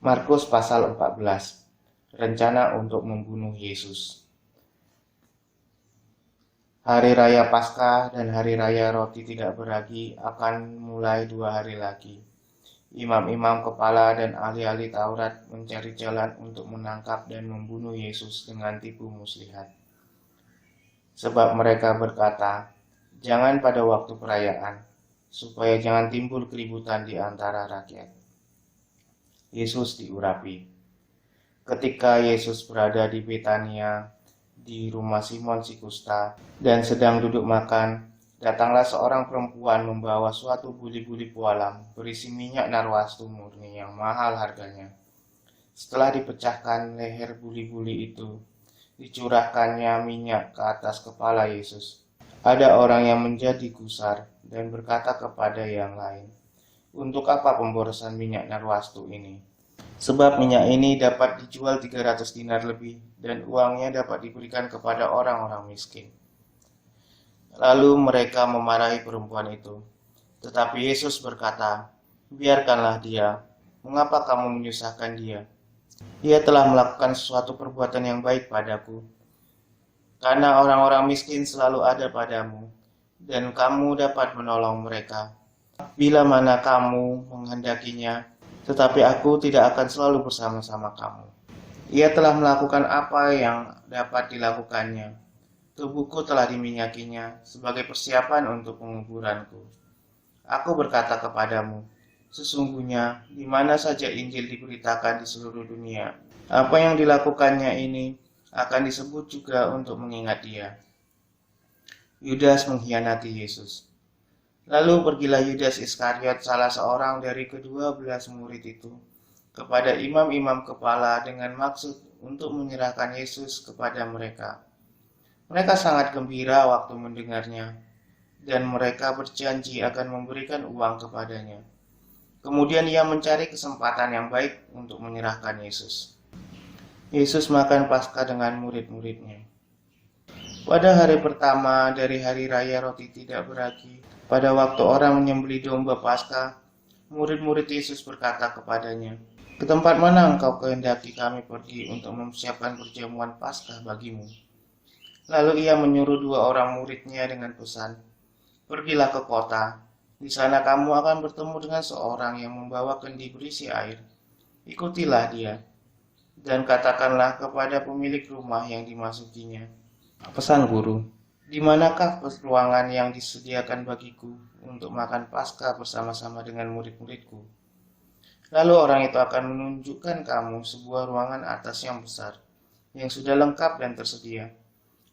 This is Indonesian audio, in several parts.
Markus pasal 14. Rencana untuk membunuh Yesus. Hari Raya Paskah dan Hari Raya Roti Tidak Beragi akan mulai 2 hari lagi. Imam-imam kepala dan ahli-ahli Taurat mencari jalan untuk menangkap dan membunuh Yesus dengan tipu muslihat. Sebab mereka berkata, jangan pada waktu perayaan, supaya jangan timbul keributan di antara rakyat. Yesus diurapi. Ketika Yesus berada di Betania, di rumah Simon si Kusta, dan sedang duduk makan, datanglah seorang perempuan membawa suatu buli-buli pualam berisi minyak narwastu murni yang mahal harganya. Setelah dipecahkan leher buli-buli itu, dicurahkannya minyak ke atas kepala Yesus. Ada orang yang menjadi gusar dan berkata kepada yang lain, untuk apa pemborosan minyak narwastu ini? Sebab minyak ini dapat dijual 300 dinar lebih dan uangnya dapat diberikan kepada orang-orang miskin. Lalu mereka memarahi perempuan itu. Tetapi Yesus berkata, biarkanlah dia. Mengapa kamu menyusahkan dia? Ia telah melakukan sesuatu perbuatan yang baik padaku. Karena orang-orang miskin selalu ada padamu, dan kamu dapat menolong mereka bila mana kamu menghendakinya, tetapi aku tidak akan selalu bersama-sama kamu. Ia telah melakukan apa yang dapat dilakukannya. Tubuhku telah diminyakinya sebagai persiapan untuk penguburanku. Aku berkata kepadamu, sesungguhnya di mana saja Injil diberitakan di seluruh dunia, apa yang dilakukannya ini akan disebut juga untuk mengingat dia. Yudas mengkhianati Yesus. Lalu pergilah Yudas Iskariot, salah seorang dari ke-12 murid itu, kepada imam-imam kepala dengan maksud untuk menyerahkan Yesus kepada mereka. Mereka sangat gembira waktu mendengarnya, dan mereka berjanji akan memberikan uang kepadanya. Kemudian ia mencari kesempatan yang baik untuk menyerahkan Yesus. Yesus makan Paskah dengan murid-muridnya. Pada hari pertama dari hari raya roti tidak beragi, pada waktu orang menyembelih domba Paskah, murid-murid Yesus berkata kepadanya, ke tempat mana engkau kehendaki kami pergi untuk mempersiapkan perjamuan Paskah bagimu? Lalu ia menyuruh 2 orang muridnya dengan pesan, pergilah ke kota, di sana kamu akan bertemu dengan seorang yang membawa kendi berisi air. Ikutilah dia, dan katakanlah kepada pemilik rumah yang dimasukinya, pesan guru, di manakah ruangan yang disediakan bagiku untuk makan Paskah bersama-sama dengan murid-muridku? Lalu orang itu akan menunjukkan kamu sebuah ruangan atas yang besar, yang sudah lengkap dan tersedia.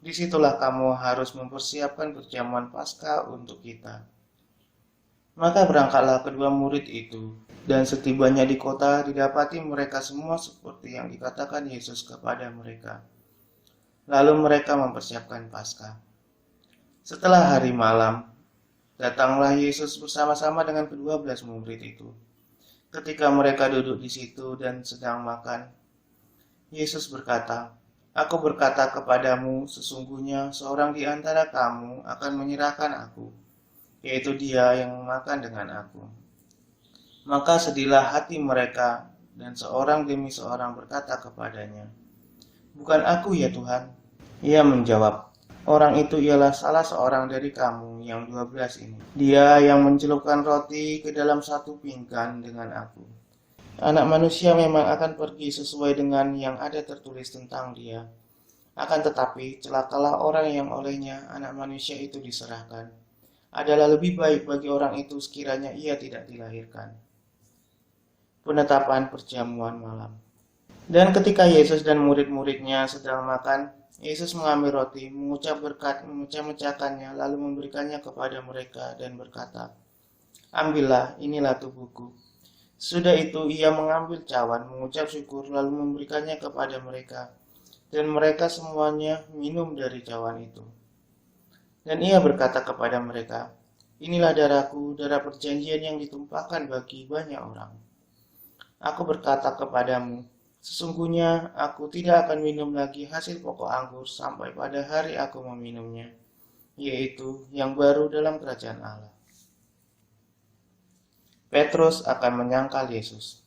Disitulah kamu harus mempersiapkan perjamuan Paskah untuk kita. Maka berangkatlah kedua murid itu, dan setibanya di kota didapati mereka semua seperti yang dikatakan Yesus kepada mereka. Lalu mereka mempersiapkan Paskah. Setelah hari malam, datanglah Yesus bersama-sama dengan ke-12 murid itu. Ketika mereka duduk di situ dan sedang makan, Yesus berkata, aku berkata kepadamu, sesungguhnya seorang di antara kamu akan menyerahkan aku, yaitu dia yang makan dengan aku. Maka sedihlah hati mereka, dan seorang demi seorang berkata kepadanya, bukan aku ya Tuhan. Ia menjawab, orang itu ialah salah seorang dari kamu yang 12 ini. Dia yang mencelupkan roti ke dalam satu pinggan dengan aku. Anak manusia memang akan pergi sesuai dengan yang ada tertulis tentang dia. Akan tetapi celakalah orang yang olehnya anak manusia itu diserahkan. Adalah lebih baik bagi orang itu sekiranya ia tidak dilahirkan. Penetapan perjamuan malam. Dan ketika Yesus dan murid-muridnya sedang makan, Yesus mengambil roti, mengucap berkat, memecah-mecahkannya, lalu memberikannya kepada mereka dan berkata, ambillah, inilah tubuhku. Sudah itu ia mengambil cawan, mengucap syukur, lalu memberikannya kepada mereka, dan mereka semuanya minum dari cawan itu. Dan ia berkata kepada mereka, inilah darahku, darah perjanjian yang ditumpahkan bagi banyak orang. Aku berkata kepadamu, sesungguhnya aku tidak akan minum lagi hasil pokok anggur sampai pada hari aku meminumnya, yaitu yang baru dalam kerajaan Allah. Petrus akan menyangkal Yesus.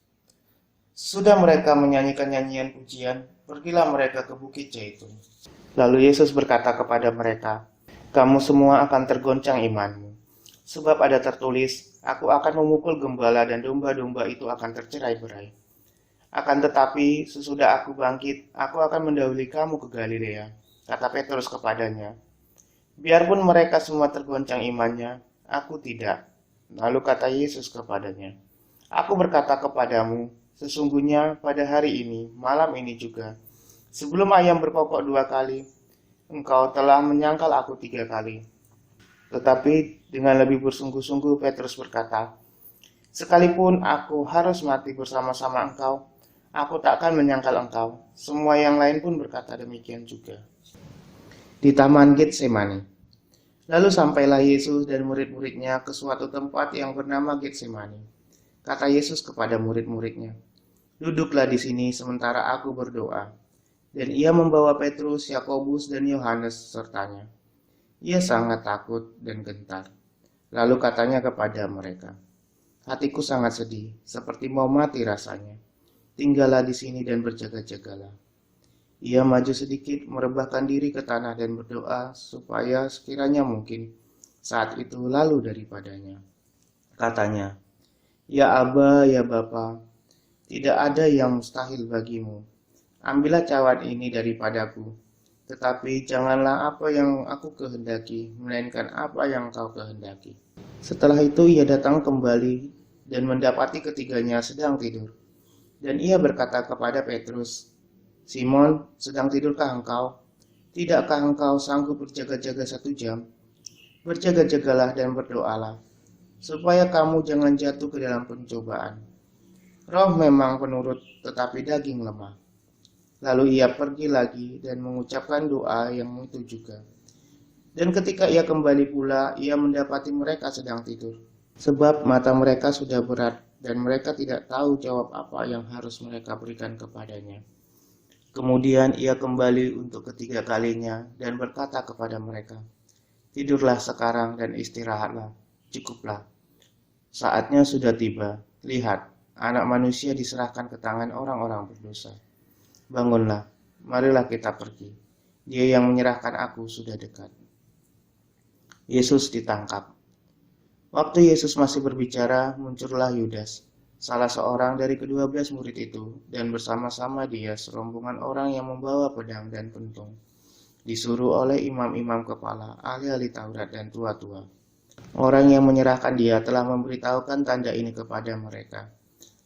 Sudah mereka menyanyikan nyanyian pujian, pergilah mereka ke Bukit Zaitun. Lalu Yesus berkata kepada mereka, "Kamu semua akan tergoncang imanmu. Sebab ada tertulis, Aku akan memukul gembala dan domba-domba itu akan tercerai-berai. Akan tetapi, sesudah aku bangkit, aku akan mendahului kamu ke Galilea," kata Petrus kepadanya. Biarpun mereka semua tergoncang imannya, aku tidak. Lalu kata Yesus kepadanya, "Aku berkata kepadamu, sesungguhnya pada hari ini, malam ini juga, sebelum ayam berkokok 2 kali, engkau telah menyangkal aku 3 kali." Tetapi dengan lebih bersungguh-sungguh Petrus berkata, "Sekalipun aku harus mati bersama-sama engkau, aku tak akan menyangkal engkau." Semua yang lain pun berkata demikian juga. Di Taman Getsemani. Lalu sampailah Yesus dan murid-muridnya ke suatu tempat yang bernama Getsemani. Kata Yesus kepada murid-muridnya, "Duduklah di sini sementara aku berdoa." Dan ia membawa Petrus, Yakobus, dan Yohanes sertanya. Ia sangat takut dan gentar. Lalu katanya kepada mereka, "Hatiku sangat sedih, seperti mau mati rasanya. Tinggallah di sini dan berjaga-jagalah." Ia maju sedikit, merebahkan diri ke tanah dan berdoa supaya sekiranya mungkin saat itu lalu daripadanya. Katanya, "Ya Aba, ya Bapa, tidak ada yang mustahil bagimu. Ambillah cawan ini daripadaku. Tetapi janganlah apa yang aku kehendaki, melainkan apa yang kau kehendaki." Setelah itu ia datang kembali dan mendapati ketiganya sedang tidur. Dan ia berkata kepada Petrus, "Simon, sedang tidurkah engkau? Tidakkah engkau sanggup berjaga-jaga 1 jam? Berjaga-jagalah dan berdoalah, supaya kamu jangan jatuh ke dalam pencobaan. Roh memang penurut, tetapi daging lemah." Lalu ia pergi lagi dan mengucapkan doa yang itu juga. Dan ketika ia kembali pula, ia mendapati mereka sedang tidur. Sebab mata mereka sudah berat dan mereka tidak tahu jawab apa yang harus mereka berikan kepadanya. Kemudian ia kembali untuk ketiga kalinya dan berkata kepada mereka, "Tidurlah sekarang dan istirahatlah, cukuplah. Saatnya sudah tiba. Lihat, Anak Manusia diserahkan ke tangan orang-orang berdosa. Bangunlah, marilah kita pergi. Dia yang menyerahkan aku sudah dekat." Yesus ditangkap. Waktu Yesus masih berbicara, muncullah Yudas, salah seorang dari ke-12 murid itu, dan bersama-sama dia serombongan orang yang membawa pedang dan pentung, disuruh oleh imam-imam kepala, ahli-ahli Taurat dan tua-tua. Orang yang menyerahkan dia telah memberitahukan tanda ini kepada mereka.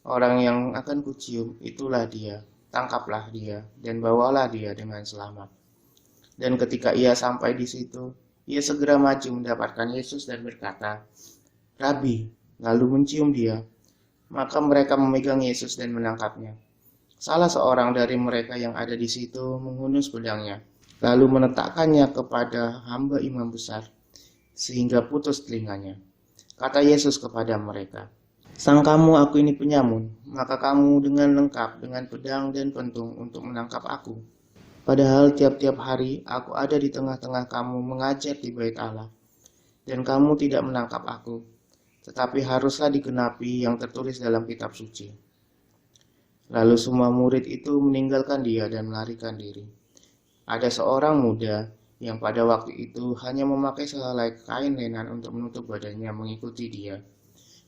"Orang yang akan kucium, itulah dia. Tangkaplah dia, dan bawalah dia dengan selamat." Dan ketika ia sampai di situ, ia segera maju mendapatkan Yesus dan berkata, "Rabi," lalu mencium dia. Maka mereka memegang Yesus dan menangkapnya. Salah seorang dari mereka yang ada di situ menghunus pedangnya, lalu menetapkannya kepada hamba imam besar, sehingga putus telinganya. Kata Yesus kepada mereka, "Sangkamu aku ini penyamun, maka kamu dengan lengkap dengan pedang dan pentung untuk menangkap aku. Padahal tiap-tiap hari aku ada di tengah-tengah kamu mengajar di bait Allah, dan kamu tidak menangkap aku. Tetapi haruslah digenapi yang tertulis dalam kitab suci." Lalu semua murid itu meninggalkan dia dan melarikan diri. Ada seorang muda yang pada waktu itu hanya memakai sehelai kain lenan untuk menutup badannya mengikuti dia.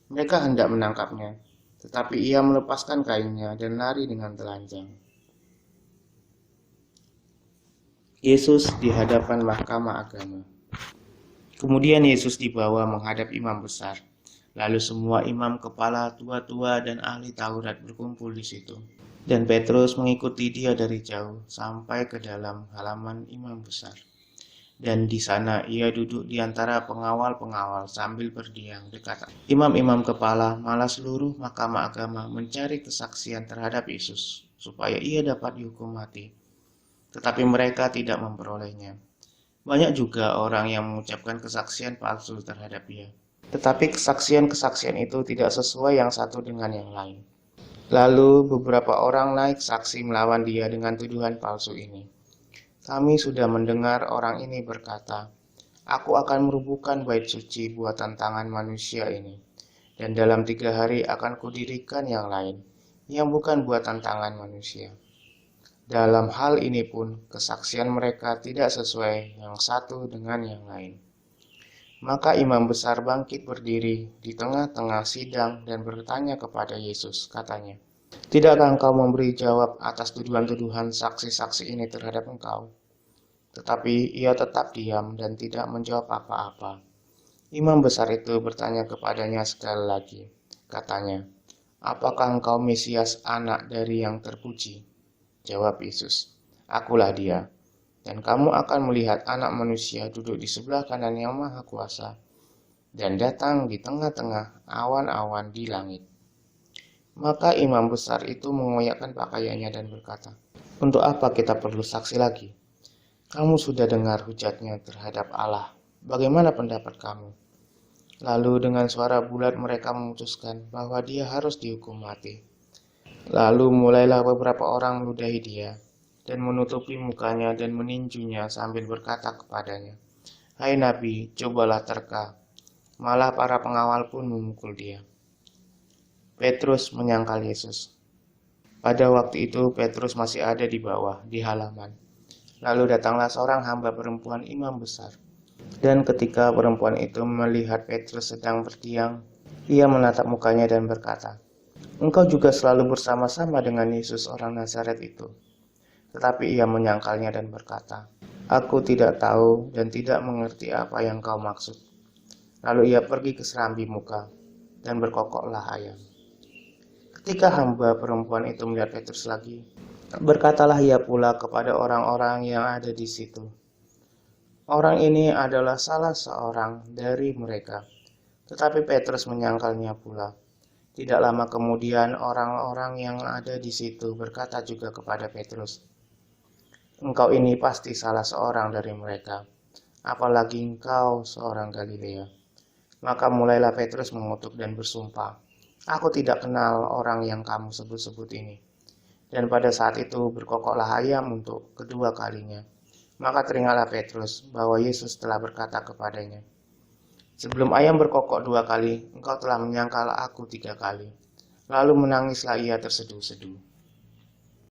Mereka hendak menangkapnya, tetapi ia melepaskan kainnya dan lari dengan telanjang. Yesus di hadapan mahkamah agama. Kemudian Yesus dibawa menghadap imam besar. Lalu semua imam kepala, tua-tua, dan ahli Taurat berkumpul di situ. Dan Petrus mengikuti dia dari jauh sampai ke dalam halaman imam besar. Dan di sana ia duduk di antara pengawal-pengawal sambil berdiam dekat. Imam-imam kepala malah seluruh mahkamah agama mencari kesaksian terhadap Yesus, supaya ia dapat dihukum mati. Tetapi mereka tidak memperolehnya. Banyak juga orang yang mengucapkan kesaksian palsu terhadap dia. Tetapi kesaksian-kesaksian itu tidak sesuai yang satu dengan yang lain. Lalu beberapa orang naik saksi melawan dia dengan tuduhan palsu ini. "Kami sudah mendengar orang ini berkata, 'Aku akan merubuhkan bait suci buatan tangan manusia ini, dan dalam 3 hari akan kudirikan yang lain.' yang bukan buatan tangan manusia. Dalam hal ini pun, kesaksian mereka tidak sesuai yang satu dengan yang lain. Maka imam besar bangkit berdiri di tengah-tengah sidang dan bertanya kepada Yesus, katanya, "Tidakkah engkau memberi jawab atas tuduhan-tuduhan saksi-saksi ini terhadap engkau?" Tetapi ia tetap diam dan tidak menjawab apa-apa. Imam besar itu bertanya kepadanya sekali lagi, katanya, "Apakah engkau Mesias, anak dari yang terpuji?" Jawab Yesus, "Akulah dia. Dan kamu akan melihat Anak Manusia duduk di sebelah kanan Yang Maha Kuasa dan datang di tengah-tengah awan-awan di langit." Maka imam besar itu mengoyakkan pakaiannya dan berkata, "Untuk apa kita perlu saksi lagi? Kamu sudah dengar hujatnya terhadap Allah. Bagaimana pendapat kamu?" Lalu dengan suara bulat mereka memutuskan bahwa dia harus dihukum mati. Lalu mulailah beberapa orang meludahi dia dan menutupi mukanya dan meninjunya sambil berkata kepadanya, "Hai Nabi, cobalah terka." Malah para pengawal pun memukul dia. Petrus menyangkal Yesus. Pada waktu itu Petrus masih ada di bawah, di halaman. Lalu datanglah seorang hamba perempuan imam besar. Dan ketika perempuan itu melihat Petrus sedang berdiam, ia menatap mukanya dan berkata, "Engkau juga selalu bersama-sama dengan Yesus orang Nazaret itu." Tetapi ia menyangkalnya dan berkata, "Aku tidak tahu dan tidak mengerti apa yang kau maksud." Lalu ia pergi ke serambi muka dan berkokoklah ayam. Ketika hamba perempuan itu melihat Petrus lagi, berkatalah ia pula kepada orang-orang yang ada di situ, "Orang ini adalah salah seorang dari mereka." Tetapi Petrus menyangkalnya pula. Tidak lama kemudian orang-orang yang ada di situ berkata juga kepada Petrus, "Engkau ini pasti salah seorang dari mereka, apalagi engkau seorang Galilea." Maka mulailah Petrus mengutuk dan bersumpah, "Aku tidak kenal orang yang kamu sebut-sebut ini." Dan pada saat itu berkokoklah ayam untuk kedua kalinya. Maka teringatlah Petrus bahwa Yesus telah berkata kepadanya, "Sebelum ayam berkokok dua kali, engkau telah menyangkal aku tiga kali." Lalu menangislah ia terseduh-seduh.